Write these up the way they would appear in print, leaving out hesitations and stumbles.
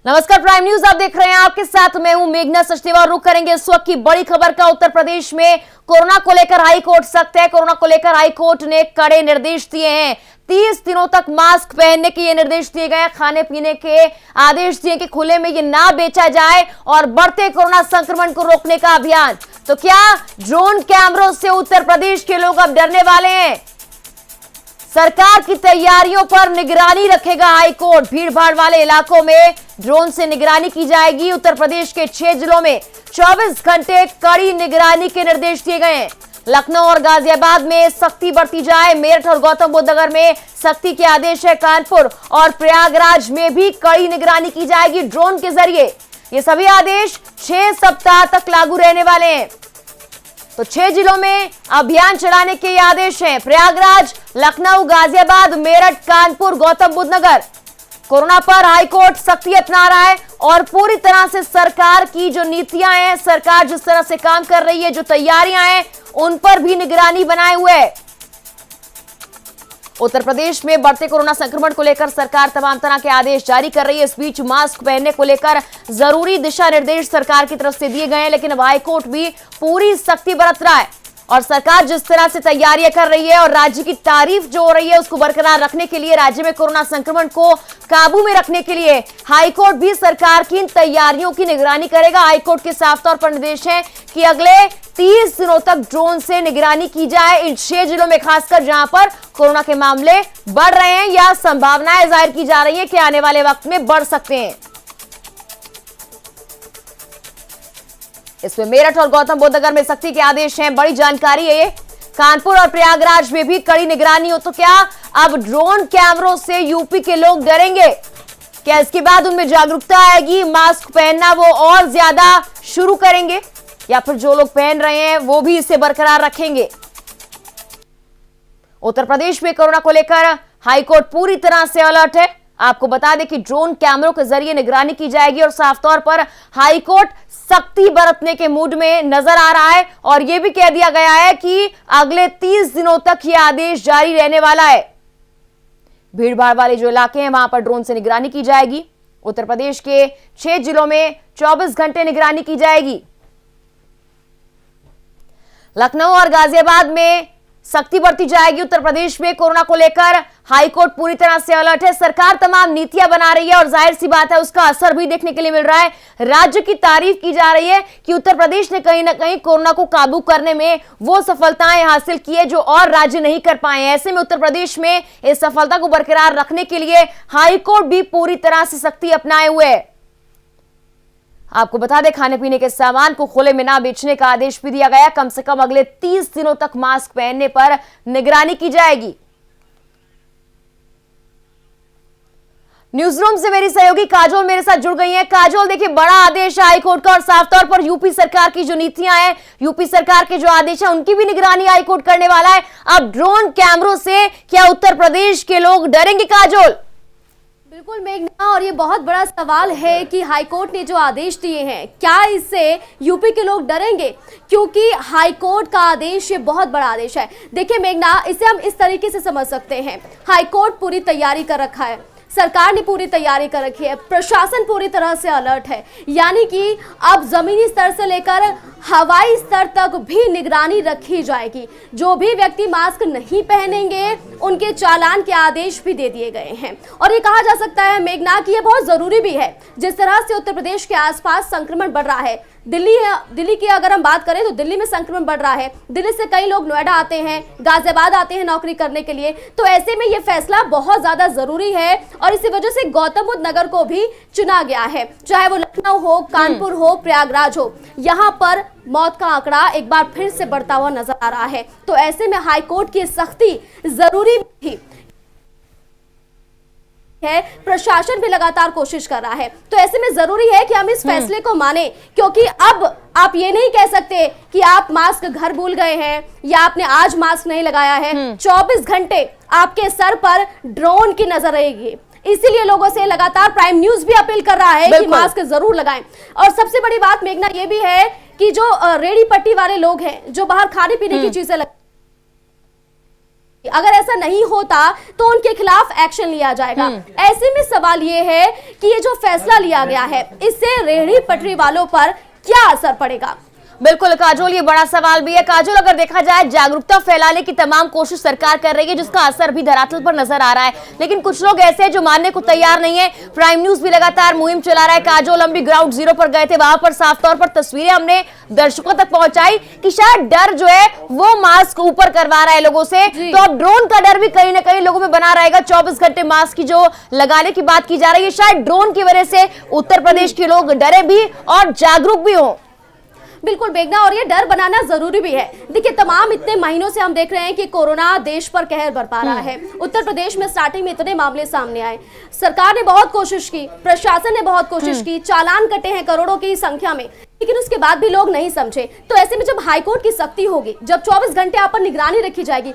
नमस्कार, prime news आप देख रहे हैं। आपके साथ मैं हूं मेघना सचदेवा। रुक करेंगे इस वक्त की बड़ी खबर का। उत्तर प्रदेश में कोरोना को लेकर हाई कोर्ट सख्त है। कोरोना को लेकर हाई कोर्ट ने कड़े निर्देश दिए हैं। 30 दिनों तक मास्क पहनने के ये निर्देश दिए गए। खाने पीने के आदेश दिए कि खुले में ये ना बेचा जाए और बढ़ते कोरोना संक्रमण को रोकने का अभियान। तो क्या ड्रोन कैमरों से उत्तर प्रदेश के लोग अब डरने वाले हैं? सरकार की तैयारियों पर निगरानी रखेगा हाईकोर्ट। भीड़ भाड़ वाले इलाकों में ड्रोन से निगरानी की जाएगी। उत्तर प्रदेश के 6 जिलों में 24 घंटे कड़ी निगरानी के निर्देश दिए गए हैं। लखनऊ और गाजियाबाद में सख्ती बरती जाए। मेरठ और गौतम बुद्ध नगर में सख्ती के आदेश है। कानपुर और प्रयागराज में भी कड़ी निगरानी की जाएगी ड्रोन के जरिए। ये सभी आदेश 6 सप्ताह तक लागू रहने वाले हैं। तो 6 जिलों में अभियान चलाने के आदेश हैं। प्रयागराज, लखनऊ, गाजियाबाद, मेरठ, कानपुर, गौतम बुद्ध नगर। कोरोना पर हाईकोर्ट सख्ती अपना रहा है और पूरी तरह से सरकार की जो नीतियां हैं, सरकार जिस तरह से काम कर रही है, जो तैयारियां हैं, उन पर भी निगरानी बनाए हुए है। उत्तर प्रदेश में बढ़ते कोरोना संक्रमण को लेकर सरकार तमाम तरह के आदेश जारी कर रही है। इस बीच मास्क पहनने को लेकर जरूरी दिशा निर्देश सरकार की तरफ से दिए गए हैं, लेकिन अब हाईकोर्ट भी पूरी सख्ती बरत रहा है और सरकार जिस तरह से तैयारियां कर रही है और राज्य की तारीफ जो हो रही है उसको बरकरार रखने के लिए, राज्य में कोरोना संक्रमण को काबू में रखने के लिए हाईकोर्ट भी सरकार की इन तैयारियों की निगरानी करेगा। हाईकोर्ट के साफ तौर पर निर्देश है कि अगले 30 दिनों तक ड्रोन से निगरानी की जाए इन 6 जिलों में, खासकर जहां पर कोरोना के मामले बढ़ रहे हैं या संभावनाएं जाहिर की जा रही है कि आने वाले वक्त में बढ़ सकते हैं। इसमें मेरठ और गौतम बुद्ध नगर में सख्ती के आदेश हैं। बड़ी जानकारी है ये। कानपुर और प्रयागराज में भी कड़ी निगरानी हो। तो क्या अब ड्रोन कैमरों से यूपी के लोग डरेंगे? क्या इसके बाद उनमें जागरूकता आएगी, मास्क पहनना वो और ज्यादा शुरू करेंगे, या फिर जो लोग पहन रहे हैं वो भी इसे बरकरार रखेंगे? उत्तर प्रदेश में कोरोना को लेकर हाईकोर्ट पूरी तरह से अलर्ट है। आपको बता दें कि ड्रोन कैमरों के जरिए निगरानी की जाएगी और साफ तौर पर हाईकोर्ट सख्ती बरतने के मूड में नजर आ रहा है और यह भी कह दिया गया है कि अगले 30 दिनों तक यह आदेश जारी रहने वाला है। भीड़ भाड़ वाले जो इलाके हैं वहां पर ड्रोन से निगरानी की जाएगी। उत्तर प्रदेश के 6 जिलों में 24 घंटे निगरानी की जाएगी। लखनऊ और गाजियाबाद में सख्ती बरती जाएगी। उत्तर प्रदेश में कोरोना को लेकर हाईकोर्ट पूरी तरह से अलर्ट है। सरकार तमाम नीतियां बना रही है और जाहिर सी बात है उसका असर भी देखने के लिए मिल रहा है। राज्य की तारीफ की जा रही है कि उत्तर प्रदेश ने कहीं ना कहीं कोरोना को काबू करने में वो सफलताएं हासिल की है जो और राज्य नहीं कर पाए हैं। ऐसे में उत्तर प्रदेश में इस सफलता को बरकरार रखने के लिए हाईकोर्ट भी पूरी तरह से सख्ती अपनाए हुए है। आपको बता दें, खाने पीने के सामान को खुले में ना बेचने का आदेश भी दिया गया। कम से कम अगले 30 दिनों तक मास्क पहनने पर निगरानी की जाएगी। न्यूज रूम से मेरी सहयोगी काजोल मेरे साथ जुड़ गई हैं। काजोल, देखिए बड़ा आदेश है हाईकोर्ट का और साफ तौर पर यूपी सरकार की जो नीतियां हैं, यूपी सरकार के जो आदेश है उनकी भी निगरानी हाईकोर्ट करने वाला है। अब ड्रोन कैमरों से क्या उत्तर प्रदेश के लोग डरेंगे? काजोल। बिल्कुल मेघना, और ये बहुत बड़ा सवाल है कि हाईकोर्ट ने जो आदेश दिए हैं क्या इससे यूपी के लोग डरेंगे, क्योंकि हाईकोर्ट का आदेश ये बहुत बड़ा आदेश है। देखिए मेघना, इसे हम इस तरीके से समझ सकते हैं। हाईकोर्ट पूरी तैयारी कर रखा है, सरकार ने पूरी तैयारी कर रखी है, प्रशासन पूरी तरह से अलर्ट है, यानी कि अब जमीनी स्तर से लेकर हवाई स्तर तक भी निगरानी रखी जाएगी। जो भी व्यक्ति मास्क नहीं पहनेंगे उनके चालान के आदेश भी दे दिए गए हैं। और ये कहा जा सकता है मेघना कि ये बहुत जरूरी भी है। जिस तरह से उत्तर प्रदेश के आसपास संक्रमण बढ़ रहा है, दिल्ली की अगर हम बात करें तो दिल्ली में संक्रमण बढ़ रहा है। दिल्ली से कई लोग नोएडा आते हैं, गाजियाबाद आते हैं नौकरी करने के लिए। तो ऐसे में ये फैसला बहुत ज्यादा जरूरी है और इसी वजह से गौतम बुद्ध नगर को भी चुना गया है। चाहे वो लखनऊ हो, कानपुर हो, प्रयागराज हो, यहाँ पर मौत का आंकड़ा एक बार फिर से बढ़ता हुआ नजर आ रहा है। तो ऐसे में हाईकोर्ट की सख्ती जरूरी थी है। प्रशासन भी लगातार कोशिश कर रहा है। तो ऐसे में जरूरी है कि हम इस फैसले को माने, क्योंकि अब आप ये नहीं कह सकते कि आप मास्क घर भूल गए हैं या आपने आज मास्क नहीं लगाया है। 24 घंटे आपके सर पर ड्रोन की नजर रहेगी। इसीलिए लोगों से लगातार प्राइम न्यूज भी अपील कर रहा है कि मास्क जरूर लगाएं। और सबसे बड़ी बात मेघना ये भी है कि जो रेडी पट्टी वाले लोग हैं जो बाहर खाने पीने की चीजें अगर ऐसा नहीं होता तो उनके खिलाफ एक्शन लिया जाएगा। ऐसे में सवाल ये है कि ये जो फैसला लिया गया है इससे रेहड़ी पटरी वालों पर क्या असर पड़ेगा। बिल्कुल काजोल, ये बड़ा सवाल भी है। काजोल, अगर देखा जाए जागरूकता फैलाने की तमाम कोशिश सरकार कर रही है जिसका असर भी धरातल पर नजर आ रहा है, लेकिन कुछ लोग ऐसे हैं जो मानने को तैयार नहीं है। प्राइम न्यूज भी लगातार मुहिम चला रहा है। काजोल, हम भी ग्राउंड जीरो पर गए थे, वहां पर साफ तौर पर तस्वीरें हमने दर्शकों तक पहुंचाई कि शायद डर जो है वो मास्क ऊपर करवा रहा है लोगों से, तो अब ड्रोन का डर भी कहीं ना कहीं लोगों में बना रहेगा। 24 घंटे मास्क की जो लगाने की बात की जा रही है, शायद ड्रोन की वजह से उत्तर प्रदेश के लोग डरे भी और जागरूक भी हो। बिल्कुल मेघना, और ये डर बनाना जरूरी भी है। देखिए, तमाम इतने महीनों से हम देख रहे हैं कि कोरोना देश पर कहर बरपा रहा है। उत्तर प्रदेश में स्टार्टिंग में इतने मामले सामने आए, सरकार ने बहुत कोशिश की, प्रशासन ने बहुत कोशिश की, चालान कटे हैं करोड़ों की संख्या में, लेकिन उसके बाद भी लोग नहीं समझे। तो ऐसे में जब हाईकोर्ट की सख्ती होगी, जब 24 घंटे आप पर निगरानी रखी जाएगी,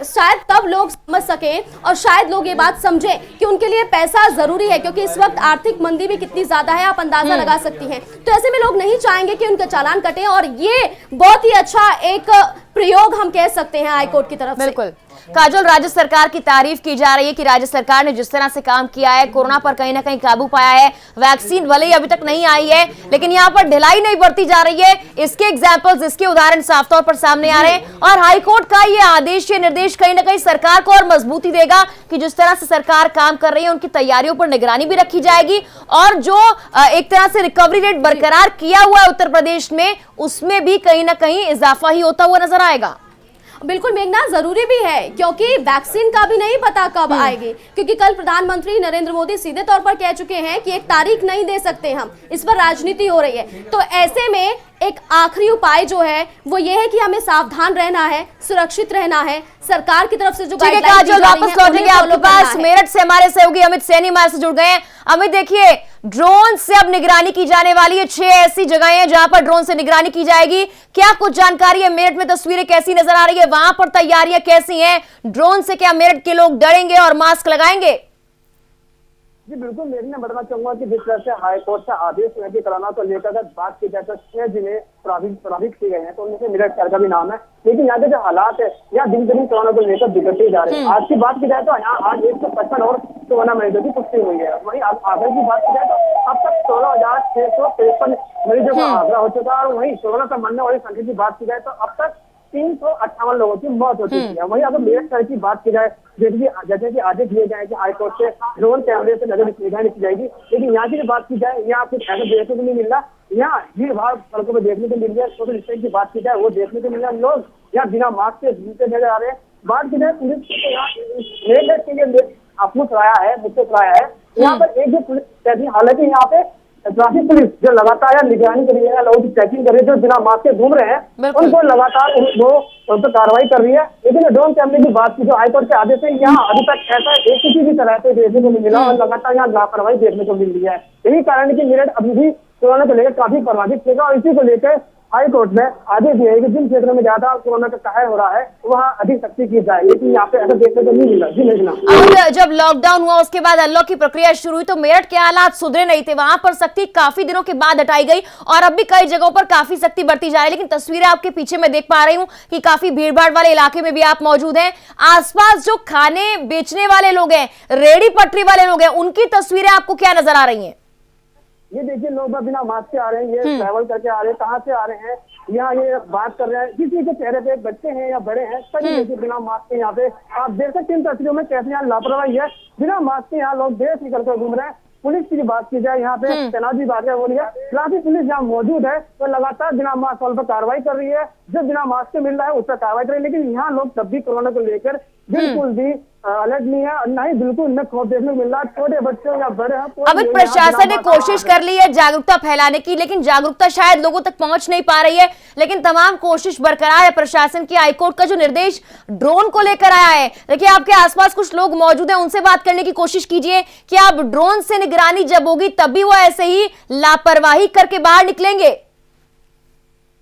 शायद तब लोग समझ सके और शायद लोग ये बात समझे कि उनके लिए पैसा जरूरी है, क्योंकि इस वक्त आर्थिक मंदी भी कितनी ज्यादा है, आप अंदाजा लगा सकती हैं। तो ऐसे में लोग नहीं चाहेंगे कि उनका चालान कटे, और ये बहुत ही अच्छा एक प्रयोग हम कह सकते हैं हाईकोर्ट की तरफ से। बिल्कुल काजोल, राज्य सरकार की तारीफ की जा रही है कि राज्य सरकार ने जिस तरह से काम किया है, कोरोना पर कहीं ना कहीं काबू पाया है। वैक्सीन भले ही अभी तक नहीं आई है, लेकिन यहाँ पर ढिलाई नहीं बरती जा रही है। इसके एग्जाम्पल्स, इसके उदाहरण साफ तौर पर सामने आ रहे हैं, और हाईकोर्ट का ये आदेश, ये निर्देश कहीं ना कहीं सरकार को और मजबूती देगा कि जिस तरह से सरकार काम कर रही है उनकी तैयारियों पर निगरानी भी रखी जाएगी, और जो एक तरह से रिकवरी रेट बरकरार किया हुआ है उत्तर प्रदेश में, उसमें भी कहीं ना कहीं इजाफा ही होता हुआ नजर आएगा। बिल्कुल मेघना, जरूरी भी है, क्योंकि वैक्सीन का भी नहीं पता कब आएगी, क्योंकि कल प्रधानमंत्री नरेंद्र मोदी सीधे तौर पर कह चुके हैं कि एक तारीख नहीं दे सकते हम, इस पर राजनीति हो रही है। तो ऐसे में एक आखिरी उपाय जो है वो ये है कि हमें सावधान रहना है, सुरक्षित रहना है। सरकार की तरफ से जो गाइडलाइंस दी जा रही है, वापस लौटेंगे आपके पास। मेरठ से हमारे सहयोगी अमित सैनी हमारे से जुड़ गए हैं। अमित, देखिए, ड्रोन से अब निगरानी की जाने वाली है। 6 ऐसी जगह हैं जहां पर ड्रोन से निगरानी की जाएगी। क्या कुछ जानकारी है? मेरठ में तस्वीरें कैसी नजर आ रही है? वहां पर तैयारियां कैसी हैं? ड्रोन से क्या मेरठ के लोग डरेंगे और मास्क लगाएंगे? जी बिल्कुल, मैं बताना चाहूंगा कि जिस तरह से हाईकोर्ट से आदेश हुए कि कोरोना को लेकर बात की जाए तो 6 जिले प्रभावित किए गए हैं, तो उनमें से मेरठ शहर का भी नाम है। लेकिन यहाँ के जो हालात है, यहाँ दिन दिन कोरोना को लेकर बिगड़ते जा रहे हैं। आज की बात की जाए तो यहाँ आज 155 और कोरोना मरीजों की पुष्टि हुई है। वहीं आगरा की बात की जाए तो अब तक 16,653 मरीजों का आगरा हो चुका है, और वहीं कोरोना से मरने वाली संख्या की बात की जाए तो अब तक 358 लोगों की मौत हो चुकी है। वहीं अगर मेरठ शहर की बात की जाए, जैसे कि आदेश दिए गए कि हाईकोर्ट से ड्रोन कैमरे से नजर निगरानी की जाएगी, लेकिन यहाँ की बात की जाए, यहाँ कुछ ऐसा देखने को नहीं मिल रहा। यहाँ भीड़ भाड़ सड़कों पर देखने को मिल रही है। सोशल डिस्टेंस की बात की जाए वो देखने को मिल रहा है। लोग यहाँ बिना मास्क के घूमते नजर आ रहे हैं। बात की जाए पुलिस को, यहाँ मुझसे कराया है यहाँ पर एक भी पुलिस कहती है, हालांकि यहाँ पे ट्रैफिक पुलिस जो लगातार निगरानी कर रही है, लोगों की चेकिंग कर रही है, जो बिना मास्क के घूम रहे हैं उनको लगातार उन पर कार्रवाई कर रही है। लेकिन ड्रोन कैमरे की बात की, जो हाईकोर्ट के आदेश है, यहाँ अभी तक ऐसा एक किसी भी तरह से देखने को नहीं मिला, और लगातार यहाँ लापरवाही देखने को मिल रही है। यही कारण है कि मेरठ अभी भी कोरोना को लेकर काफी प्रभावित रहेगा, और इसी को लेकर हाईकोर्ट ने आदेश दिया है कि जिन क्षेत्रों में ज्यादा कोरोना का कहर हो रहा है वहाँ अधिक सख्ती की जाए, लेकिन यहाँ पे ऐसा देखने को नहीं मिला। जी मेघना, जब लॉकडाउन हुआ उसके बाद अनलॉक की प्रक्रिया शुरू हुई तो मेरठ के हालात सुधरे नहीं थे। वहां पर सख्ती काफी दिनों के बाद हटाई गई, और अब भी कई जगहों पर काफी सख्ती बढ़ती जा रही है। लेकिन तस्वीरें आपके पीछे मैं देख पा रही हूँ कि काफी भीड़ भाड़ वाले इलाके में भी आप मौजूद हैं। आसपास जो खाने बेचने वाले लोग हैं, रेहड़ी पटरी वाले लोग हैं, उनकी तस्वीरें आपको क्या नजर आ रही है? ये देखिए, लोग बिना मास्क के आ रहे हैं, ये ट्रैवल करके आ रहे हैं, कहाँ से आ रहे हैं, यहाँ ये बात कर रहे हैं, किसी के चेहरे पे बच्चे हैं या बड़े हैं, सभी देखिए बिना मास्क के यहाँ पे आप देख सकते हैं इन तस्वीरों में कैसे यहाँ लापरवाही है। बिना मास्क के यहाँ लोग देश निकल कर घूम रहे हैं। पुलिस की बात की जाए, यहाँ पे तैनात भी बात है वो लिया, ट्रैफिक पुलिस यहाँ मौजूद है, तो लगातार बिना मास्क वालों पर कार्रवाई कर रही है। जो बिना मास्क के मिल रहा है उस पर कार्रवाई कर रही है। लेकिन यहाँ लोग तब भी कोरोना को लेकर बिल्कुल भी अलर्ट नहीं है, नहीं बिल्कुल न खौफ देखने को मिल रहा। छोटे बच्चे या बड़े हैं, अमित, प्रशासन ने कोशिश कर ली है जागरूकता फैलाने की, लेकिन जागरूकता शायद लोगों तक पहुंच नहीं पा रही है। लेकिन तमाम कोशिश बरकरार है प्रशासन की। हाईकोर्ट का जो निर्देश ड्रोन को लेकर आया है, देखिए आपके आसपास कुछ लोग मौजूद हैं, उनसे बात करने की कोशिश कीजिए कि आप ड्रोन से निगरानी जब होगी तब भी वो ऐसे ही लापरवाही करके बाहर निकलेंगे।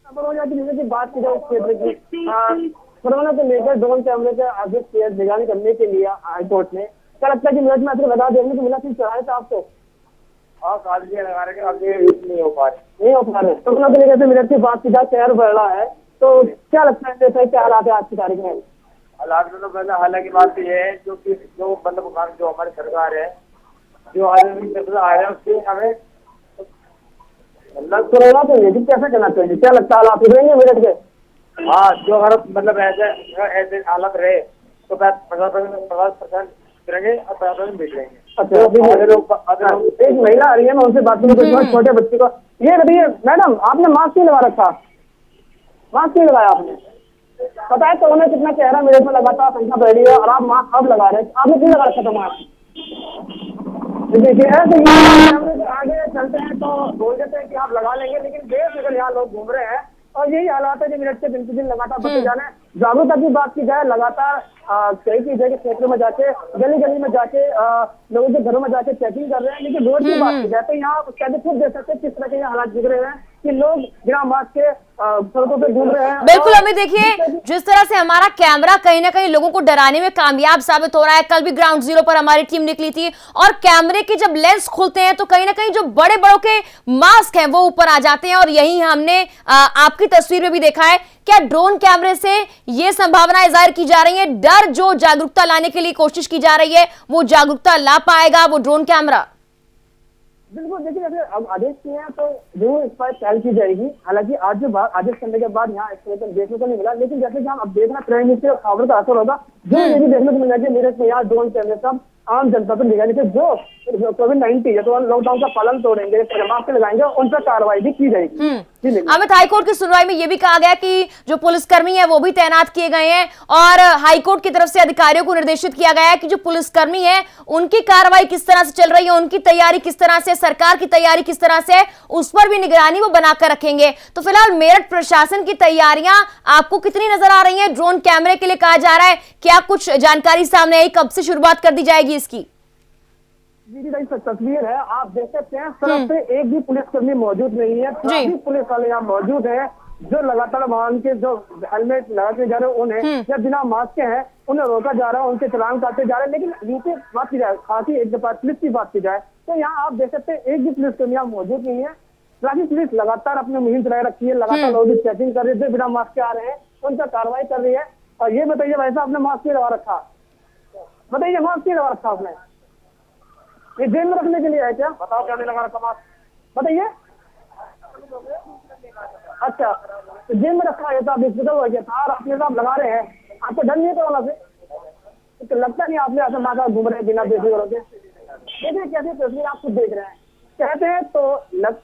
बात की जाए क्षेत्र की, कोरोना को लेकर ड्रोन कैमरे के आगे निगरानी करने के लिए हाईकोर्ट ने, क्या लगता है कि मेरठ में आपको लगा देखने को मिला, सिर्फ चढ़ाए थे आपको? लगा रहे आगे नहीं हो पा रहे। कोरोना को लेकर मेरठ की बात की जाए, कहर बढ़ रहा है, तो क्या लगता है क्या हालात है आज की तारीख में? हालात में तो मतलब हालांकि बात तो ये है जो मतलब जो हमारी सरकार है जो आ रहे हैं उससे हमें मतलब कोरोना तो ये कैसे करना चाहिए, क्या लगता है हालात रहेंगे मेरठ के? हाँ, जो अगर मतलब ऐसे हालत रहे तो 50% करेंगे और 50% बेच लेंगे। अच्छा, एक महिला आ रही है, मैं उनसे बात करूँ। छोटे बच्चे को ये बताइए मैडम, आपने मास्क नहीं लगा रखा? मास्क नहीं लगाया आपने? पता है कोरोना कितना चेहरा मेरे में लगातार संख्या बढ़ रही है और आप मास्क अब लगा रहे हैं, आपने क्यों लगा रखा था मास्क? देखिए आगे चलते हैं तो बोल देते हैं कि आप लगा लेंगे, लेकिन बेफिक्र यहाँ लोग घूम रहे हैं और यही हालात है जो मेरठ से दिन प्रतिदिन लगातार बढ़ते जा रहे हैं। जागरूकता की बात की जाए, लगातार कई चीजें के क्षेत्रों में जाके गली गली में जाके लोगों के घरों में जाके चेकिंग कर रहे हैं, लेकिन रोड की बात की जाए तो यहाँ कहते खुद देख सकते हैं किस तरह के यहाँ हालात बिगड़े हुए हैं कि लोग बिना मास्क के सड़कों पे घूम रहे हैं। बिल्कुल अमित, देखिए जिस तरह से हमारा कैमरा कहीं ना कहीं लोगों को डराने में कामयाब साबित हो रहा है। कल भी ग्राउंड जीरो पर हमारी टीम निकली थी और कैमरे के जब लेंस खुलते हैं तो कहीं ना कहीं जो बड़े बड़ों के मास्क हैं वो ऊपर आ जाते हैं और यही हमने आपकी तस्वीर में भी देखा है। क्या ड्रोन कैमरे से ये संभावनाएं जाहिर की जा रही है, डर जो जागरूकता लाने के लिए कोशिश की जा रही है वो जागरूकता ला पाएगा वो ड्रोन कैमरा? बिल्कुल, देखिए अगर अब आदेश किए हैं तो जरूर इस पर पहल की जाएगी। हालांकि आज जो आदेश करने के बाद यहाँ देखने को नहीं मिला, लेकिन जैसे कि हम अब देखना प्राइम मिनिस्टर खबर का असर होगा, जो ये भी देखने को मिला कि मेरठ में यहाँ ड्रोन कैमरे सब आम जनता पर निगरानी से जो कोविड-19 है तो लॉकडाउन का पालन तोड़ेंगे, मास्क लगाएंगे, उन पर कार्रवाई भी की जाएगी। अमित, हाईकोर्ट की सुनवाई में यह भी कहा गया कि जो पुलिसकर्मी है वो भी तैनात किए गए हैं और हाईकोर्ट की तरफ से अधिकारियों को निर्देशित किया गया है कि जो पुलिसकर्मी है उनकी कार्रवाई किस तरह से चल रही है, उनकी तैयारी किस तरह से, सरकार की तैयारी किस तरह से, उस पर भी निगरानी वो बनाकर रखेंगे। तो फिलहाल मेरठ प्रशासन की तैयारियां आपको कितनी नजर आ रही है? ड्रोन कैमरे के लिए कहा जा रहा है, क्या कुछ जानकारी सामने आई, कब से शुरुआत कर दी जाएगी इसकी? तस्वीर है, आप देख सकते हैं सड़क पे एक भी पुलिसकर्मी मौजूद नहीं है, सभी पुलिस वाले यहाँ मौजूद हैं जो लगातार वाहन के जो हेलमेट लगा के जा रहे हैं उन्हें या बिना मास्क के हैं उन्हें रोका जा रहा है, उनके चालान काटे जा रहे हैं। लेकिन यूपी बात की जाए, खास ही एक दफा पुलिस की बात की जाए तो यहाँ आप देख सकते हैं एक भी पुलिसकर्मी यहाँ मौजूद नहीं है। ट्रैफिक पुलिस लगातार अपनी मुहिम चला रखी है, लगातार लोग चेकिंग कर रहे थे, बिना मास्क के आ रहे हैं उन पर कार्रवाई कर रही है। और ये बताइए वैसा आपने मास्क क्यों लगा रखा? बताइए मास्क क्यों लगा रखा आपने? ये जेल में रखने के लिए है क्या? बताओ क्या नहीं लगा रखा मास्क, बताइए। अच्छा, तो जेल में रखा है तो आप बेफिक्र हो गया था और आपने तो आप लगा रहे हैं, आपको डर नहीं कोरोना से? तो लगता नहीं आपने ऐसा माथा घूम रहे बिना बेफिक्र हो गए? देखिए कैसी तस्वीर आप खुद देख रहे हैं, कहते हैं तो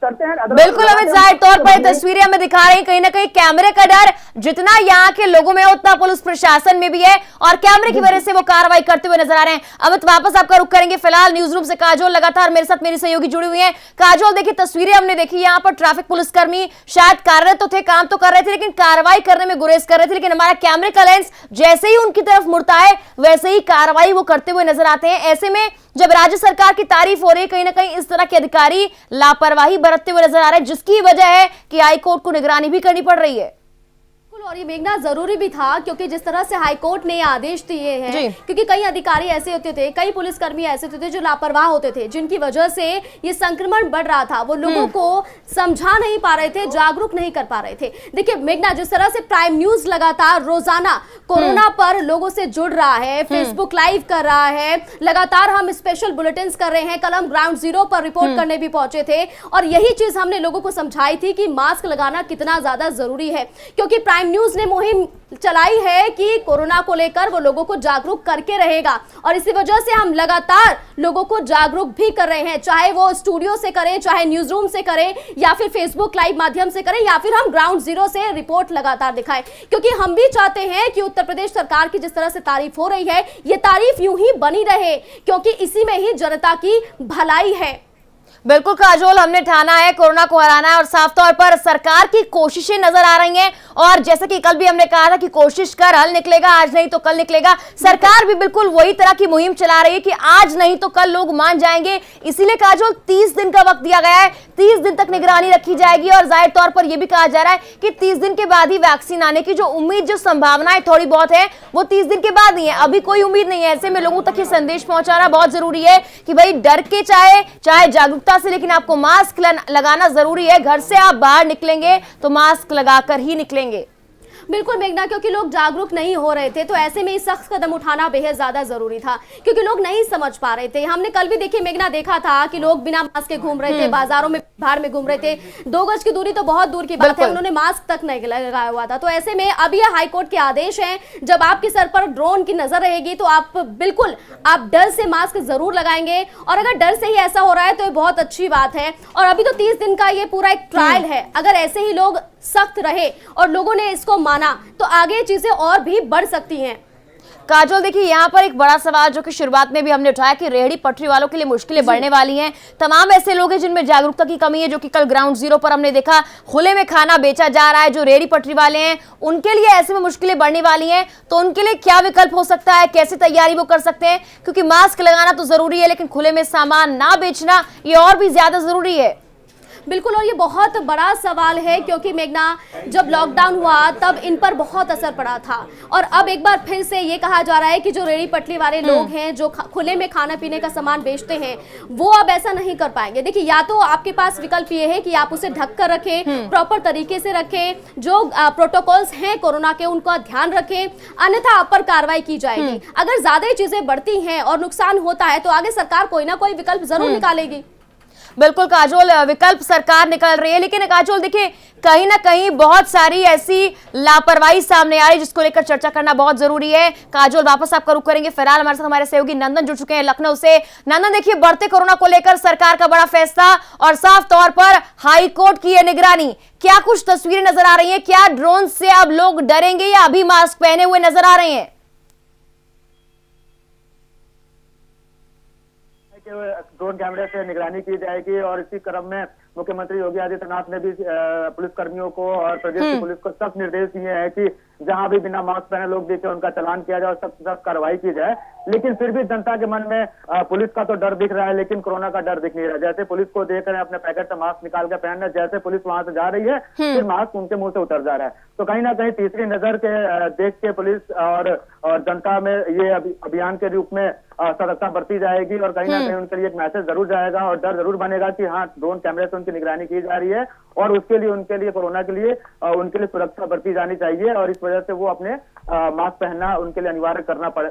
करते हैं। बिल्कुल अमित, जाहिर तौर पर तस्वीरें हमें दिखा रही हैं, कहीं ना कहीं कैमरे का डर जितना यहाँ के लोगों में उतना पुलिस प्रशासन में भी है और कैमरे की वजह से वो कार्रवाई करते हुए नजर आ रहे हैं। अमित, वापस आपका रुख करेंगे फिलहाल न्यूज रूम से काजोल लगातार मेरे साथ मेरी सहयोगी जुड़ी हुई है। काजोल, देखिए तस्वीरें हमने देखी, यहाँ पर ट्रैफिक पुलिसकर्मी शायद कार्यरत तो थे, काम तो कर रहे थे लेकिन कार्रवाई करने में गुरेज कर रहे थे, लेकिन हमारा कैमरे का लेंस जैसे ही उनकी तरफ मुड़ता है वैसे ही कार्रवाई वो करते हुए नजर आते हैं। ऐसे में जब राज्य सरकार की तारीफ हो रही है, कहीं ना कहीं इस तरह के अधिकारी लापरवाही बरतते हुए नजर आ रहे हैं, जिसकी वजह है कि हाईकोर्ट को निगरानी भी करनी पड़ रही है। और ये मेघना जरूरी भी था क्योंकि जिस तरह से हाईकोर्ट ने आदेश दिए हैं, क्योंकि कई अधिकारी ऐसे होते थे, कई पुलिसकर्मी ऐसे होते थे जो लापरवाह होते थे, जिनकी वजह से ये संक्रमण बढ़ रहा था, वो लोगों को समझा नहीं पा रहे थे, जागरूक नहीं कर पा रहे थे। देखिए मेघना, जिस तरह से प्राइम न्यूज लगातार रोजाना कोरोना पर लोगों से जुड़ रहा है, फेसबुक लाइव कर रहा है, लगातार हम स्पेशल बुलेटिन कर रहे हैं, कल हम ग्राउंड जीरो पर रिपोर्ट करने भी पहुंचे थे और यही चीज हमने लोगों को समझाई थी कि मास्क लगाना कितना ज्यादा जरूरी है, क्योंकि प्राइम न्यूज ने मुहिम चलाई है कि कोरोना को लेकर वो लोगों को जागरूक करके रहेगा और इसी वजह से हम लगातार लोगों को जागरूक भी कर रहे हैं, चाहे वो स्टूडियो से करें, चाहे न्यूज रूम से करें या फिर फेसबुक लाइव माध्यम से करें या फिर हम ग्राउंड जीरो से रिपोर्ट लगातार दिखाएं, क्योंकि हम भी चाहते हैं कि उत्तर प्रदेश सरकार की जिस तरह से तारीफ हो रही है ये तारीफ यूं ही बनी रहे, क्योंकि इसी में ही जनता की भलाई है। बिल्कुल काजोल, हमने ठाना है कोरोना को हराना है और साफ तौर पर सरकार की कोशिशें नजर आ रही हैं और जैसे कि कल भी हमने कहा था कि कोशिश कर हल निकलेगा, आज नहीं तो कल निकलेगा। सरकार भी बिल्कुल वही तरह की मुहिम चला रही है कि आज नहीं तो कल लोग मान जाएंगे, इसीलिए काजोल 30 दिन का वक्त दिया गया है, 30 दिन तक निगरानी रखी जाएगी और जाहिर तौर पर यह भी कहा जा रहा है कि 30 दिन के बाद ही वैक्सीन आने की जो उम्मीद, जो संभावनाएं थोड़ी बहुत है वो 30 दिन के बाद ही है, अभी कोई उम्मीद नहीं है। ऐसे में लोगों तक ये संदेश पहुंचाना बहुत जरूरी है कि भाई डर के चाहे जागरूकता से, लेकिन आपको मास्क लगाना जरूरी है। घर से आप बाहर निकलेंगे तो मास्क लगाकर ही निकलेंगे। बिल्कुल मेघना, क्योंकि लोग जागरूक नहीं हो रहे थे, तो ऐसे में सख्त कदम उठाना बेहद ज्यादा जरूरी था, क्योंकि लोग नहीं समझ पा रहे थे। हमने कल भी देखिए मेघना देखा था कि लोग बिना मास्क के घूम रहे थे, बाजारों में बाहर में घूम रहे थे, 2 गज की दूरी तो बहुत दूर की बात है, उन्होंने मास्क तक नहीं लगाया हुआ था। तो ऐसे में अब ये हाईकोर्ट के आदेश हैं, जब आपके सर पर ड्रोन की नजर रहेगी तो आप बिल्कुल आप डर से मास्क जरूर लगाएंगे, और अगर डर से ही ऐसा हो रहा है तो ये बहुत अच्छी बात है। और अभी तो 30 दिन का ये पूरा एक ट्रायल है, अगर ऐसे ही लोग सख्त रहे और लोगों ने इसको माना तो आगे चीजें और भी बढ़ सकती हैं। काजोल, देखिए यहाँ पर एक बड़ा सवाल जो कि शुरुआत में भी हमने उठाया कि रेहड़ी पटरी वालों के लिए मुश्किलें बढ़ने वाली हैं। तमाम ऐसे लोग हैं जिनमें जागरूकता की कमी है, जो कि कल ग्राउंड जीरो पर हमने देखा खुले में खाना बेचा जा रहा है। जो रेहड़ी पटरी वाले हैं उनके लिए ऐसे में मुश्किलें बढ़ने वाली हैं, तो उनके लिए क्या विकल्प हो सकता है, कैसे तैयारी वो कर सकते हैं? क्योंकि मास्क लगाना तो जरूरी है, लेकिन खुले में सामान ना बेचना ये और भी ज्यादा जरूरी है। बिल्कुल, और ये बहुत बड़ा सवाल है, क्योंकि मेघना जब लॉकडाउन हुआ तब इन पर बहुत असर पड़ा था, और अब एक बार फिर से ये कहा जा रहा है कि जो रेहड़ी पटरी वाले लोग हैं, जो खुले में खाना पीने का सामान बेचते हैं, वो अब ऐसा नहीं कर पाएंगे। देखिए, या तो आपके पास विकल्प ये है कि आप उसे ढक कर रखें, प्रॉपर तरीके से रखें, जो प्रोटोकॉल्स हैं कोरोना के उनका ध्यान रखें, अन्यथा आप पर कार्रवाई की जाएगी। अगर ज्यादा ही चीजें बढ़ती हैं और नुकसान होता है तो आगे सरकार कोई ना कोई विकल्प जरूर निकालेगी। बिल्कुल काजोल, विकल्प सरकार निकल रही है, लेकिन काजोल देखिए कहीं ना कहीं बहुत सारी ऐसी लापरवाही सामने आ रही है जिसको लेकर चर्चा करना बहुत जरूरी है। काजोल, वापस आपका रुख करेंगे। फिलहाल हमारे साथ हमारे सहयोगी नंदन जुड़ चुके हैं लखनऊ से। नंदन, देखिए बढ़ते कोरोना को लेकर सरकार का बड़ा फैसला और साफ तौर पर हाई कोर्ट की निगरानी, क्या कुछ तस्वीरें नजर आ रही है? क्या ड्रोन से अब लोग डरेंगे या अभी मास्क पहने हुए नजर आ रहे हैं? ड्रोन कैमरे से निगरानी की जाएगी, और इसी क्रम में मुख्यमंत्री योगी आदित्यनाथ ने भी पुलिस कर्मियों को और प्रदेश की पुलिस को सख्त निर्देश दिए हैं कि जहां भी बिना मास्क पहने लोग दिखे उनका चालान किया जाए और सख्त कार्रवाई की जाए। लेकिन फिर भी जनता के मन में पुलिस का तो डर दिख रहा है, लेकिन कोरोना का डर दिख नहीं रहा। जैसे पुलिस को देख रहे हैं अपने पैकेट से मास्क निकाल के पहन रहे, जैसे पुलिस वहां से जा रही है फिर मास्क उनके मुंह से उतर जा रहा है। तो कहीं ना कहीं तीसरी नजर के देख के पुलिस और जनता में ये अभियान के रूप में सतर्कता बरती जाएगी, और कहीं ना कहीं उनके लिए एक मैसेज जरूर जाएगा और डर जरूर बनेगा कि हाँ, ड्रोन कैमरे से उनकी निगरानी की जा रही है, और उसके लिए उनके लिए कोरोना के लिए उनके लिए सुरक्षा बरती जानी चाहिए, और इस वजह से वो अपने मास्क पहनना उनके लिए अनिवार्य करना पड़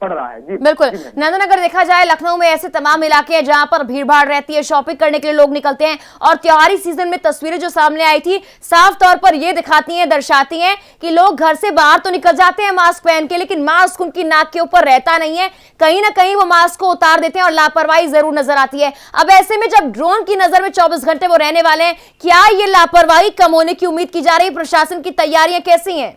रहा है। जी बिल्कुल नंदन, अगर देखा जाए लखनऊ में ऐसे तमाम इलाके हैं जहां पर भीड़ भाड़ रहती है, शॉपिंग करने के लिए लोग निकलते हैं, और त्योहारी सीजन में तस्वीरें जो सामने आई थी साफ तौर पर ये दिखाती हैं, दर्शाती हैं कि लोग घर से बाहर तो निकल जाते हैं मास्क पहन के, लेकिन मास्क उनकी नाक के ऊपर रहता नहीं है। कहीं ना कहीं वो मास्क को उतार देते हैं और लापरवाही जरूर नजर आती है। अब ऐसे में जब ड्रोन की नजर में 24 घंटे वो रहने वाले हैं, क्या ये लापरवाही कम होने की उम्मीद की जा रही है? प्रशासन की तैयारियां कैसी हैं?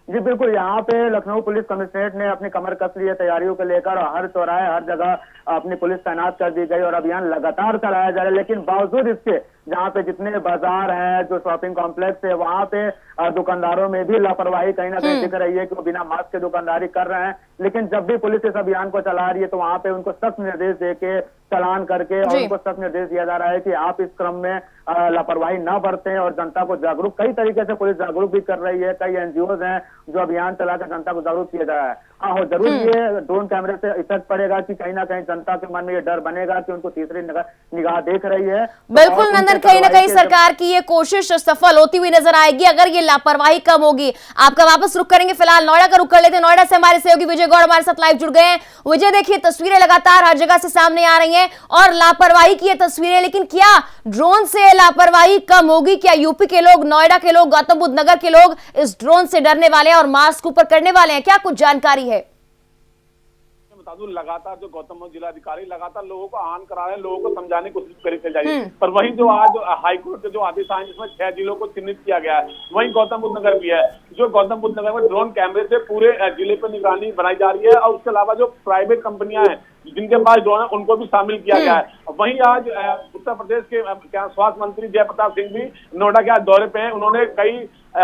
जी बिल्कुल, यहाँ पे लखनऊ पुलिस कमिश्नरेट ने अपनी कमर कस ली है तैयारियों को लेकर, और हर चौराहे हर जगह अपनी पुलिस तैनात कर दी गई और अभियान लगातार चलाया जा रहा है। लेकिन बावजूद इसके जहाँ पे जितने बाजार हैं, जो शॉपिंग कॉम्प्लेक्स है, वहाँ पे दुकानदारों में भी लापरवाही कहीं ना कहीं दिख रही है कि वो बिना मास्क के दुकानदारी कर रहे हैं। लेकिन जब भी पुलिस इस अभियान को चला रही है तो वहाँ पे उनको सख्त निर्देश देके चालान करके और उनको सख्त निर्देश दिया जा रहा है कि आप इस क्रम में लापरवाही न बरतें, और जनता को जागरूक कई तरीके से पुलिस जागरूक भी कर रही है। कई एनजीओज हैं जो अभियान चलाकर जनता को जागरूक किया जा रहा है। हाँ, जरूर ये ड्रोन कैमरे से इफेक्ट पड़ेगा कि कहीं ना कहीं जनता के मन में ये डर बनेगा कि उनको तीसरी निगाह देख रही है। बिल्कुल नंदन, कहीं ना कहीं सरकार की ये कोशिश सफल होती हुई नजर आएगी अगर ये लापरवाही कम होगी। आपका वापस रुख करेंगे, फिलहाल नोएडा का रुख कर लेते हैं। नोएडा से हमारे सहयोगी विजय गौड़ हमारे साथ लाइव जुड़ गए हैं। विजय, देखिए तस्वीरें लगातार हर जगह से सामने आ रही हैं और लापरवाही की ये तस्वीरें, लेकिन क्या ड्रोन से लापरवाही कम होगी? क्या यूपी के लोग, नोएडा के लोग, गौतम बुद्ध नगर के लोग इस ड्रोन से डरने वाले हैं और मास्क ऊपर करने वाले हैं? क्या कुछ जानकारी है? लगातार जो गौतम बुद्ध जिलाधिकारी लगातार लोगों को आन करा रहे हैं, लोगों को समझाने की कोशिश करी जा रही है। पर वही जो आज हाईकोर्ट के जो आदेश आए जिसमें 6 जिलों को चिन्हित किया गया है, वही गौतम बुद्ध नगर भी है। जो गौतम बुद्ध नगर में ड्रोन कैमरे से पूरे जिले पर निगरानी बनाई जा रही है, और उसके अलावा जो प्राइवेट कंपनियां हैं जिनके पास ड्रोन है उनको भी शामिल किया गया है। वहीं आज उत्तर प्रदेश के स्वास्थ्य मंत्री जय प्रताप सिंह भी नोएडा के आज दौरे पे हैं। उन्होंने कई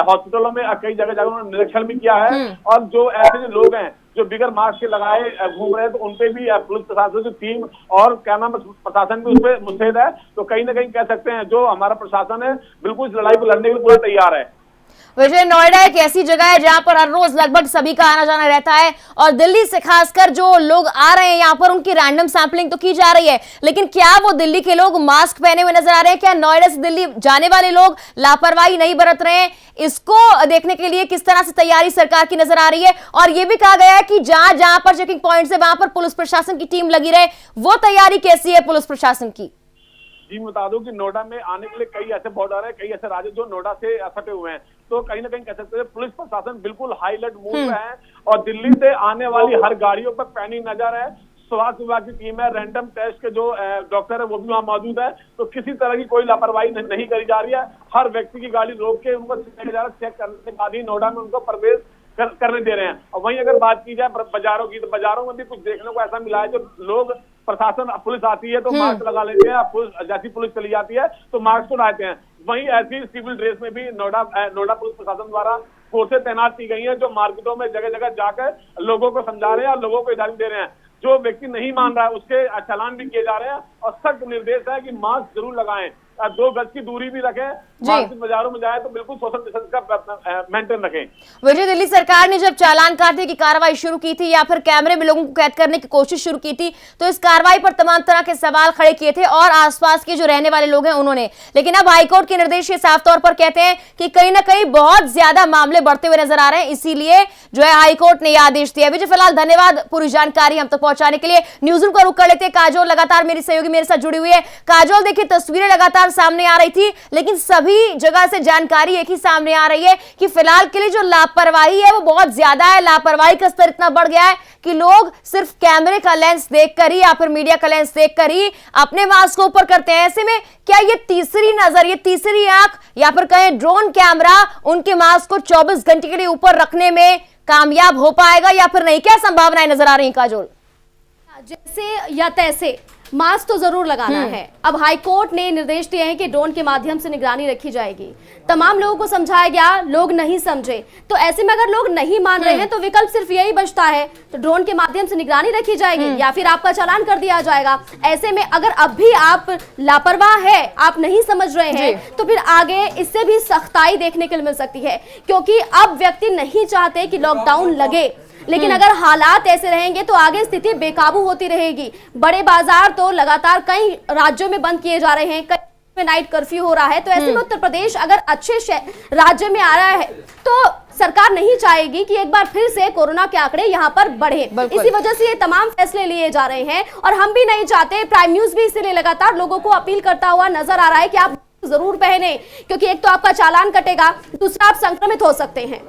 हॉस्पिटलों में कई जगह जाकर उन्होंने निरीक्षण भी किया है, और जो ऐसे जो लोग हैं जो बिगर मास्क के लगाए घूम रहे हैं तो उनपे भी पुलिस प्रशासन की टीम और क्या नाम प्रशासन भी उस पर मुस्तैद है। तो कहीं ना कहीं कह सकते हैं जो हमारा प्रशासन है बिल्कुल इस लड़ाई को लड़ने के लिए पूरा तैयार है। वैसे नोएडा एक ऐसी जगह है जहां पर हर रोज लगभग सभी का आना जाना रहता है और दिल्ली से खासकर जो लोग आ रहे हैं यहाँ पर उनकी रैंडम सैंपलिंग तो की जा रही है, लेकिन क्या वो दिल्ली के लोग मास्क पहने हुए नजर आ रहे हैं? क्या नोएडा से दिल्ली जाने वाले लोग लापरवाही नहीं बरत रहे हैं? इसको देखने के लिए किस तरह से तैयारी सरकार की नजर आ रही है? और यह भी कहा गया है कि जहां जहां पर चेकिंग पॉइंट है वहां पर पुलिस प्रशासन की टीम लगी रहे, वो तैयारी कैसी है पुलिस प्रशासन की? जी बता दूं कि नोएडा में आने के लिए कई ऐसे बॉर्डर है, कई ऐसे राज्य जो नोएडा से सटे हुए हैं, तो कहीं ना कहीं कह सकते हैं पुलिस प्रशासन बिल्कुल हाई अलर्ट मूड में है और दिल्ली से आने वाली हर गाड़ियों पर पैनी नजर है। स्वास्थ्य विभाग की टीम है, रैंडम टेस्ट के जो डॉक्टर है वो भी वहां मौजूद है, तो किसी तरह की कोई लापरवाही नहीं करी जा रही है। हर व्यक्ति की गाड़ी रोक के उनको चेक करने के बाद ही नोएडा में उनको प्रवेश करने दे रहे हैं। और वहीं अगर बात की जाए बाजारों की, तो बाजारों में भी कुछ देखने को ऐसा मिला है, जो लोग प्रशासन पुलिस आती है तो मास्क लगा लेते हैं, जैसी पुलिस चली जाती है तो मास्क उड़ाते हैं। वहीं ऐसी सिविल ड्रेस में भी नोएडा पुलिस प्रशासन द्वारा फोर्सें तैनात की गई हैं, जो मार्केटों में जगह जगह जाकर लोगों को समझा रहे हैं और लोगों को हिदायत दे रहे हैं। जो व्यक्ति नहीं मान रहा है उसके चालान भी किए जा रहे हैं और सख्त निर्देश है कि मास्क जरूर लगाएं, 2 गज की दूरी भी रखें, मार्केट बाजारों में जाए तो बिल्कुल सोशल डिस्टेंस का मेंटेन रखें। वजह दिल्ली सरकार ने जब चालान काटने की कार्रवाई शुरू की थी या फिर कैमरे में लोगों को कैद करने की कोशिश शुरू की थी, तो इस कार्रवाई पर तमाम तरह के सवाल खड़े किए थे और आसपास के जो रहने वाले लोग हैं उन्होंने। लेकिन अब हाईकोर्ट के निर्देश ये साफ तौर पर कहते हैं कि कहीं ना कहीं बहुत ज्यादा मामले बढ़ते हुए नजर आ रहे हैं, इसीलिए जो है हाईकोर्ट ने यह आदेश दिया। विजय, फिलहाल धन्यवाद पूरी जानकारी हम तक पहुंचाने के लिए। न्यूज़ रूम का रुख कर लेते हैं। काजोल लगातार मेरी सहयोगी मेरे साथ जुड़ी हुई है। काजोल, देखिए तस्वीरें लगातार सामने आ रही थी, लेकिन सभी जगह से जानकारी एक ही सामने आ रही है कि फिलहाल के लिए जो लापरवाही है वो बहुत ज्यादा है। लापरवाही का स्तर इतना बढ़ गया है कि लोग सिर्फ कैमरे का लेंस देखकर ही या फिर मीडिया का लेंस देखकर ही अपने मास्क को ऊपर करते हैं। ऐसे में क्या ये तीसरी नजर, ये तीसरी आंख या फिर कहें ड्रोन कैमरा उनके मास्क को 24 घंटे के लिए ऊपर रखने में कामयाब हो पाएगा या फिर नहीं? क्या संभावनाएं नजर आ रही हैं काजोल? जैसे या तैसे मास्क तो जरूर लगाना है। अब हाईकोर्ट ने निर्देश दिए हैं कि ड्रोन के माध्यम से निगरानी रखी जाएगी। तमाम लोगों को समझाया गया, लोग नहीं समझे, तो ऐसे में अगर लोग नहीं मान रहे हैं तो विकल्प सिर्फ यही बचता है, तो ड्रोन के माध्यम से निगरानी रखी जाएगी या फिर आपका चालान कर दिया जाएगा। ऐसे में अगर अब भी आप लापरवाह है, आप नहीं समझ रहे हैं, तो फिर आगे इससे भी सख्ताई देखने को मिल सकती है, क्योंकि अब व्यक्ति नहीं चाहते कि लॉकडाउन लगे, लेकिन अगर हालात ऐसे रहेंगे तो आगे स्थिति बेकाबू होती रहेगी। बड़े बाजार तो लगातार कई राज्यों में बंद किए जा रहे हैं, कई में नाइट कर्फ्यू हो रहा है, तो ऐसे में उत्तर प्रदेश अगर अच्छे राज्य में आ रहा है तो सरकार नहीं चाहेगी कि एक बार फिर से कोरोना के आंकड़े यहाँ पर बढ़े। इसी वजह से ये तमाम फैसले लिए जा रहे हैं और हम भी नहीं चाहते। प्राइम न्यूज भी इसलिए लगातार लोगों को अपील करता हुआ नजर आ रहा है कि आप जरूर पहने, क्योंकि एक तो आपका चालान कटेगा, दूसरा आप संक्रमित हो सकते हैं।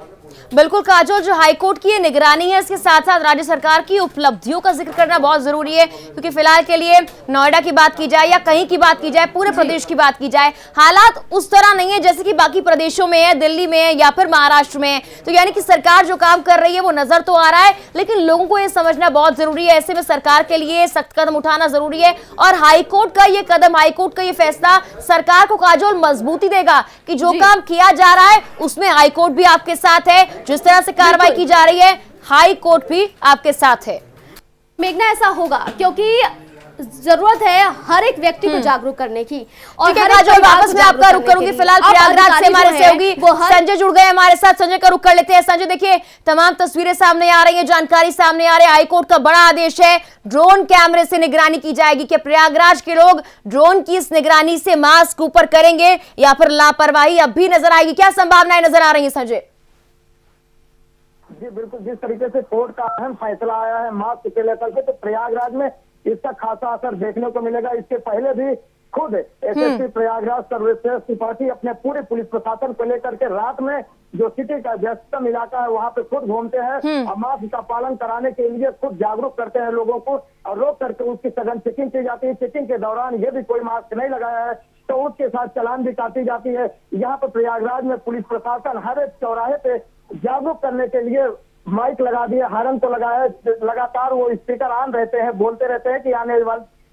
बिल्कुल काजोल, जो हाईकोर्ट की ये निगरानी है, इसके साथ साथ राज्य सरकार की उपलब्धियों का जिक्र करना बहुत जरूरी है, क्योंकि फिलहाल के लिए नोएडा की बात की जाए या कहीं की बात की जाए, पूरे प्रदेश की बात की जाए, हालात उस तरह नहीं है जैसे कि बाकी प्रदेशों में है, दिल्ली में है या फिर महाराष्ट्र में है। तो यानी कि सरकार जो काम कर रही है वो नजर तो आ रहा है, लेकिन लोगों को ये समझना बहुत जरूरी है। ऐसे में सरकार के लिए सख्त कदम उठाना जरूरी है और हाईकोर्ट का ये कदम, हाईकोर्ट का ये फैसला सरकार को काजोल मजबूती देगा कि जो काम किया जा रहा है उसमें हाईकोर्ट भी आपके साथ है, जिस तरह से कार्रवाई की जा रही है हाई कोर्ट भी आपके साथ है। मेघना, ऐसा होगा क्योंकि जरूरत है हर एक व्यक्ति को जागरूक करने की। और वापस मैं आपका रुख करूंगी। फिलहाल प्रयागराज से हमारे सहयोगी संजय जुड़ गए हमारे साथ। संजय का रुख कर लेते हैं। संजय, देखिए तमाम तस्वीरें सामने आ रही है, जानकारी सामने आ रही है, हाईकोर्ट का बड़ा आदेश है, ड्रोन कैमरे से निगरानी की जाएगी। क्या प्रयागराज के लोग ड्रोन की इस निगरानी से मास्क ऊपर करेंगे या फिर लापरवाही अब भी नजर आएगी? क्या संभावनाएं नजर आ रही है संजय? जी बिल्कुल, जिस तरीके से कोर्ट का अहम फैसला आया है मास्क के लेकर के, तो प्रयागराज में इसका खासा असर देखने को मिलेगा। इसके पहले भी खुद एसएसपी प्रयागराज सर्वश्रेष्ठ त्रिपाठी अपने पूरे पुलिस प्रशासन को लेकर के रात में जो सिटी का व्यस्ततम इलाका है वहां पे खुद घूमते हैं और मास्क का पालन कराने के लिए खुद जागरूक करते हैं लोगों को और रोक करके उसकी सघन चेकिंग की जाती है। चेकिंग के दौरान ये भी कोई मास्क नहीं लगाया है तो उसके साथ चालान भी काटी जाती है। यहाँ पर प्रयागराज में पुलिस प्रशासन हर एक चौराहे पे जागरूक करने के लिए माइक लगा दिए, हारन तो लगाया, लगातार वो स्पीकर ऑन रहते हैं, बोलते रहते हैं कि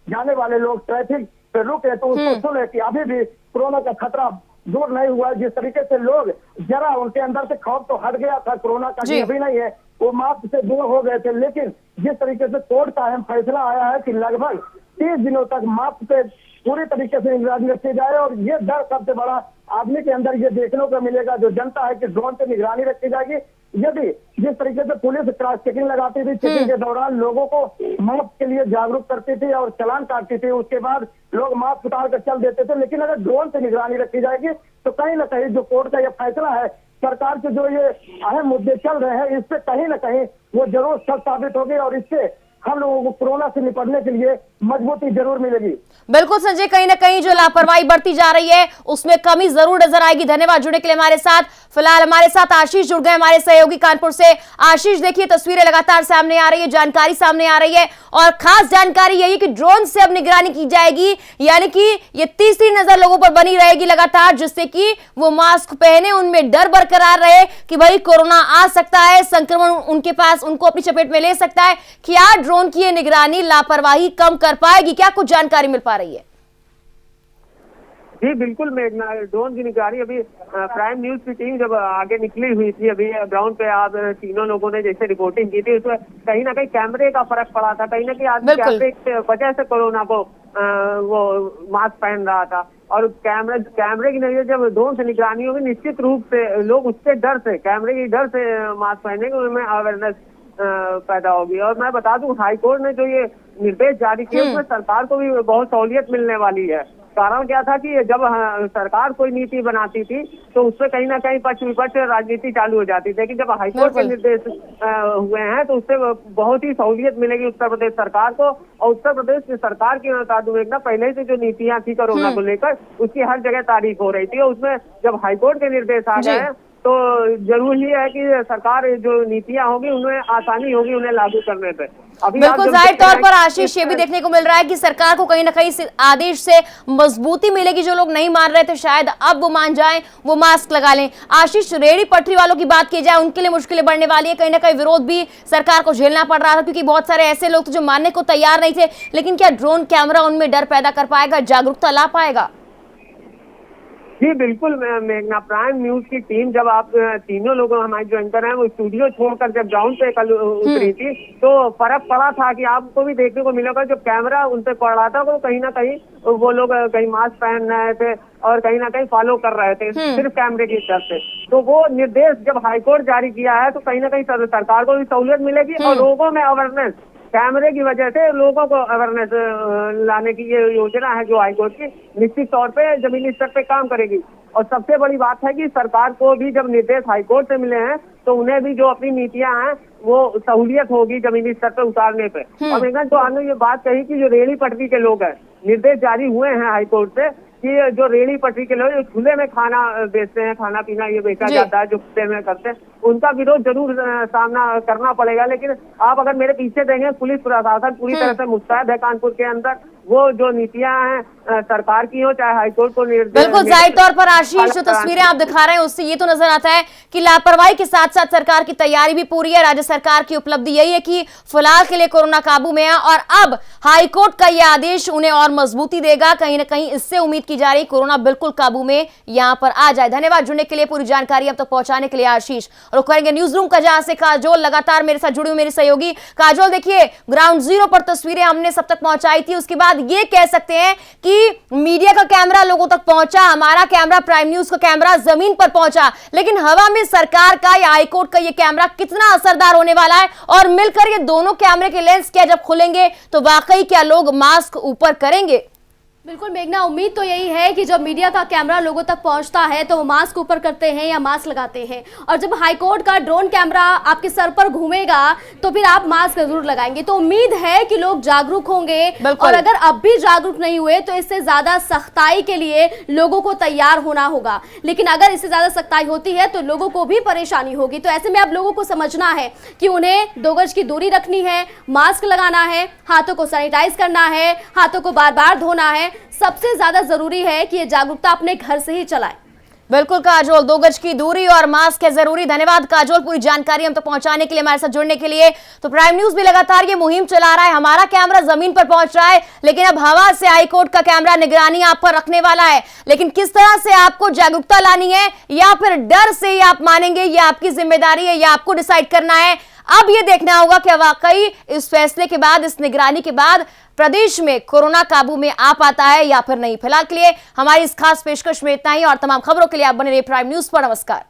जाने वाले लोग ट्रैफिक पे रुके तो उसको सुने कि अभी भी कोरोना का खतरा दूर नहीं हुआ। जिस तरीके से लोग जरा उनके अंदर से खौफ तो हट गया था कोरोना का कि अभी नहीं है, वो मास्क से दूर हो गए थे, लेकिन जिस तरीके से कोर्ट का अहम फैसला आया है कि लगभग 30 दिनों तक मास्क पे पूरी तरीके से निगरानी रखी जाए और ये डर सबसे बड़ा आदमी के अंदर ये देखने को मिलेगा, जो जनता है कि ड्रोन से निगरानी रखी जाएगी। यदि जिस तरीके से पुलिस क्रॉस चेकिंग लगाती थी, चेकिंग के दौरान लोगों को मास्क के लिए जागरूक करती थी और चालान काटती थी, उसके बाद लोग मास्क उतार कर चल देते थे। लेकिन अगर ड्रोन से निगरानी रखी जाएगी तो कहीं ना कहीं जो कोर्ट का ये फैसला है, सरकार के जो ये अहम मुद्दे चल रहे हैं, इससे कहीं ना कहीं वो जरूर सच साबित होगी और इससे हम लोगों को कोरोना से निपटने के लिए मजबूती जरूर मिलेगी। बिल्कुल संजय, कहीं ना कहीं जो लापरवाही बढ़ती जा रही है उसमें कमी जरूर नजर आएगी। धन्यवाद जुड़ने के लिए हमारे साथ। फिलहाल हमारे साथ आशीष जुड़ गए हमारे सहयोगी कानपुर से। आशीष, देखिए तस्वीरें लगातार सामने आ रही है, जानकारी सामने आ रही है और खास जानकारी यही कि ड्रोन से अब निगरानी की जाएगी, यानी कि ये तीसरी नजर लोगों पर बनी रहेगी लगातार, जिससे कि वो मास्क पहने, उनमें डर बरकरार रहे कि भाई कोरोना आ सकता है, संक्रमण उनके पास उनको अपनी चपेट में ले सकता है। क्या ड्रोन की ये निगरानी लापरवाही कम कर पाएगी? क्या कुछ जानकारी मिल पा रही है? जी बिल्कुल मेघना, ड्रोन की निगरानी अभी प्राइम न्यूज की टीम जब आगे निकली हुई थी, अभी ग्राउंड पे आप तीनों लोगों ने जैसे रिपोर्टिंग की थी, उसमें कहीं ना कहीं कैमरे का फर्क पड़ा था। कहीं ना कहीं आदमी कैमरे की वजह से कोरोना को वो मास्क पहन रहा था और कैमरे की नजर जब ड्रोन से निगरानी होगी, निश्चित रूप से लोग उसके डर से, कैमरे की डर से मास्क पहनेंगे, उनमें अवेयरनेस पैदा होगी। और मैं बता दूं, हाईकोर्ट ने जो ये निर्देश जारी किए उसमें सरकार को भी बहुत सहूलियत मिलने वाली है। कारण क्या था कि जब सरकार कोई नीति बनाती थी तो उससे कहीं ना कहीं पक्ष विपक्ष राजनीति चालू हो जाती थी, लेकिन जब हाईकोर्ट के निर्देश हुए हैं तो उससे बहुत ही सहूलियत मिलेगी उत्तर प्रदेश सरकार को। और उत्तर प्रदेश की सरकार की बता दूं एक ना, पहले से जो नीतियां थी कोरोना को लेकर, उसकी हर जगह तारीफ हो रही थी और उसमें जब हाईकोर्ट के निर्देश आ गए हैं तो जरूरी है कि सरकार जो नीतियां होगी उनमें आसानी होगी उन्हें लागू करने पे। बिल्कुल जाहिर तौर पर आशीष, ये भी देखने को मिल रहा है कि सरकार को कहीं ना कहीं आदेश से मजबूती मिलेगी। जो लोग नहीं मान रहे थे शायद अब वो मान जाएं, वो मास्क लगा लें। आशीष, रेहड़ी पटरी वालों की बात की जाए, उनके लिए मुश्किलें बढ़ने वाली है, कहीं ना कहीं विरोध भी सरकार को झेलना पड़ रहा था क्योंकि बहुत सारे ऐसे लोग थे जो मानने को तैयार नहीं थे। लेकिन क्या ड्रोन कैमरा उनमें डर पैदा कर पाएगा, जागरूकता ला पाएगा? जी बिल्कुल मेघना, प्राइम न्यूज की टीम जब आप तीनों लोग हमारे जो एंकर हैं वो स्टूडियो छोड़कर जब ग्राउंड पे कल उतरी थी तो फर्क पड़ा था कि आपको भी देखने को मिलेगा, जब कैमरा उन पे पड़ रहा था तो कहीं ना कहीं वो लोग कहीं मास्क पहन रहे थे और कहीं ना कहीं फॉलो कर रहे थे सिर्फ कैमरे की तरफ से। तो वो निर्देश जब हाईकोर्ट जारी किया है तो कहीं ना कहीं सरकार को भी सहूलियत मिलेगी और लोगों में अवेयरनेस, कैमरे की वजह से लोगों को अवेयरनेस लाने की ये योजना है जो हाईकोर्ट की निश्चित तौर पे जमीनी स्तर पे काम करेगी। और सबसे बड़ी बात है कि सरकार को भी जब निर्देश हाईकोर्ट से मिले हैं तो उन्हें भी जो अपनी नीतियां हैं वो सहूलियत होगी जमीनी स्तर पे उतारने पे। और मेघना, तो आपने ये बात कही कि जो रेहड़ी पटरी के लोग हैं, निर्देश जारी हुए हैं हाईकोर्ट से कि जो रेहड़ी पटरी के लोग जो खुले में खाना बेचते हैं, खाना पीना ये बेचा जाता है, जो खुले में करते हैं, उनका विरोध जरूर सामना करना पड़ेगा। लेकिन आप अगर मेरे पीछे देखें, पुलिस प्रशासन पूरी तरह से मुस्तैद है कानपुर के अंदर। वो जो नीतियां हैं सरकार की हो चाहे हाईकोर्ट को बिल्कुल जाहिर तौर पर आशीष, जो तस्वीरें आप दिखा रहे हैं उससे ये तो नजर आता है कि लापरवाही के साथ साथ सरकार की तैयारी भी पूरी है। राज्य सरकार की उपलब्धि यही है कि फिलहाल के लिए कोरोना काबू में है और अब हाईकोर्ट का यह आदेश उन्हें और मजबूती देगा। कहीं ना कहीं इससे उम्मीद की जा रही कोरोना बिल्कुल काबू में यहां पर आ जाए। धन्यवाद जुड़ने के लिए, पूरी जानकारी अब तक पहुंचाने के लिए आशीष। और करेंगे न्यूज रूम का जहां से काजोल लगातार मेरे साथ जुड़ी हुई, मेरी सहयोगी काजोल। देखिए ग्राउंड जीरो पर तस्वीरें हमने सब तक पहुंचाई थी, उसके बाद ये कह सकते हैं कि मीडिया का कैमरा लोगों तक पहुंचा, हमारा कैमरा प्राइम न्यूज का कैमरा जमीन पर पहुंचा, लेकिन हवा में सरकार का या हाईकोर्ट का ये कैमरा कितना असरदार होने वाला है और मिलकर ये दोनों कैमरे के लेंस क्या जब खुलेंगे तो वाकई क्या लोग मास्क ऊपर करेंगे? बिल्कुल मेघना, उम्मीद तो यही है कि जब मीडिया का कैमरा लोगों तक पहुंचता है तो वो मास्क ऊपर करते हैं या मास्क लगाते हैं, और जब हाईकोर्ट का ड्रोन कैमरा आपके सर पर घूमेगा तो फिर आप मास्क जरूर लगाएंगे। तो उम्मीद है कि लोग जागरूक होंगे और अगर अब भी जागरूक नहीं हुए तो इससे ज्यादा सख्ताई के लिए लोगों को तैयार होना होगा। लेकिन अगर इससे ज्यादा सख्ताई होती है तो लोगों को भी परेशानी होगी। तो ऐसे में अब लोगों को समझना है कि उन्हें 2 गज की दूरी रखनी है, मास्क लगाना है, हाथों को सैनिटाइज करना है, हाथों को बार बार धोना है। सबसे ज्यादा जरूरी है कि ये जागरूकता अपने घर से ही चलाएं। बिल्कुल काजोल, 2 गज की दूरी और मास्क है जरूरी। धन्यवाद काजोल, पूरी जानकारी हम तक पहुंचाने के लिए, हमारे साथ जुड़ने के लिए। तो प्राइम न्यूज भी लगातार ये मुहिम चला रहा है, हमारा कैमरा जमीन पर पहुंच रहा है, लेकिन अब हवा से हाईकोर्ट का कैमरा निगरानी आप पर रखने वाला है। लेकिन किस तरह से आपको जागरूकता लानी है या फिर डर से ही आप मानेंगे, ये आपकी जिम्मेदारी है, ये आपको डिसाइड करना है। अब ये देखना होगा कि वाकई इस फैसले के बाद, इस निगरानी के बाद प्रदेश में कोरोना काबू में आ पाता है या फिर नहीं। फिलहाल के लिए हमारी इस खास पेशकश में इतना ही और तमाम खबरों के लिए आप बने रहिए प्राइम न्यूज पर। नमस्कार।